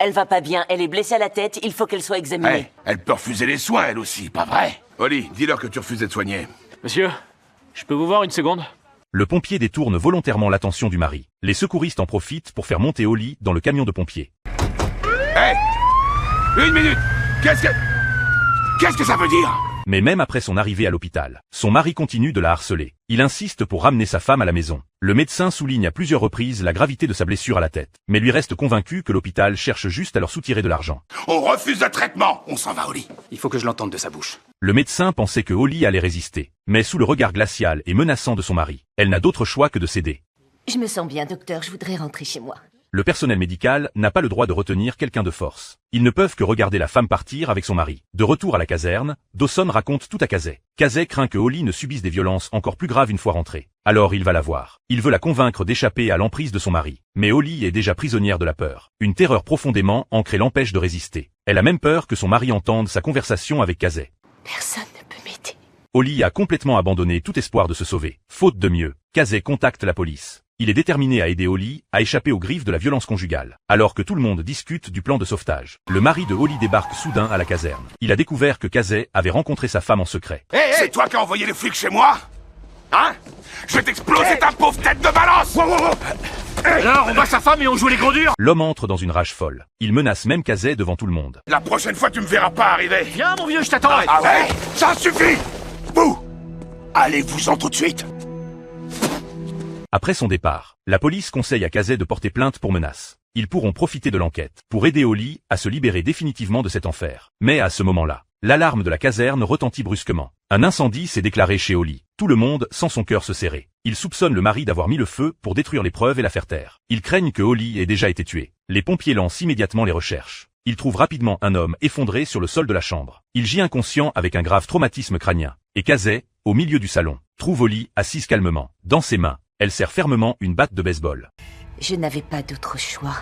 Elle va pas bien, elle est blessée à la tête, il faut qu'elle soit examinée. Hey, elle peut refuser les soins, elle aussi, pas vrai? Oli, dis-leur que tu refuses d'être soigné. Monsieur, je peux vous voir une seconde? Le pompier détourne volontairement l'attention du mari. Les secouristes en profitent pour faire monter Oli dans le camion de pompiers. Hey! Une minute! Qu'est-ce que ça veut dire? Mais même après son arrivée à l'hôpital, son mari continue de la harceler. Il insiste pour ramener sa femme à la maison. Le médecin souligne à plusieurs reprises la gravité de sa blessure à la tête, mais lui reste convaincu que l'hôpital cherche juste à leur soutirer de l'argent. On refuse le traitement! On s'en va, Oli. Il faut que je l'entende de sa bouche. Le médecin pensait que Oli allait résister, mais sous le regard glacial et menaçant de son mari, elle n'a d'autre choix que de céder. Je me sens bien, docteur, je voudrais rentrer chez moi. Le personnel médical n'a pas le droit de retenir quelqu'un de force. Ils ne peuvent que regarder la femme partir avec son mari. De retour à la caserne, Dawson raconte tout à Casey. Casey craint que Oli ne subisse des violences encore plus graves une fois rentrée. Alors il va la voir. Il veut la convaincre d'échapper à l'emprise de son mari. Mais Oli est déjà prisonnière de la peur. Une terreur profondément ancrée l'empêche de résister. Elle a même peur que son mari entende sa conversation avec Casey. Personne ne peut m'aider. Oli a complètement abandonné tout espoir de se sauver. Faute de mieux, Casey contacte la police. Il est déterminé à aider Oli à échapper aux griffes de la violence conjugale. Alors que tout le monde discute du plan de sauvetage, le mari de Oli débarque soudain à la caserne. Il a découvert que Casey avait rencontré sa femme en secret. Hey, c'est toi qui as envoyé les flics chez moi? Hein? Je vais t'exploser ta pauvre tête de balance! Alors, on bat sa femme et on joue les gros durs? L'homme entre dans une rage folle. Il menace même Casey devant tout le monde. La prochaine fois, tu me verras pas arriver. Viens, mon vieux, je t'attends! Ah ouais? Ça suffit! Vous! Allez-vous-en tout de suite! Après son départ, la police conseille à Casey de porter plainte pour menace. Ils pourront profiter de l'enquête pour aider Oli à se libérer définitivement de cet enfer. Mais à ce moment-là, l'alarme de la caserne retentit brusquement. Un incendie s'est déclaré chez Oli. Tout le monde sent son cœur se serrer. Ils soupçonnent le mari d'avoir mis le feu pour détruire les preuves et la faire taire. Ils craignent que Oli ait déjà été tué. Les pompiers lancent immédiatement les recherches. Ils trouvent rapidement un homme effondré sur le sol de la chambre. Il gît inconscient avec un grave traumatisme crânien. Et Casey, au milieu du salon, trouve Oli assise calmement. Dans ses mains, elle serre fermement une batte de baseball. Je n'avais pas d'autre choix.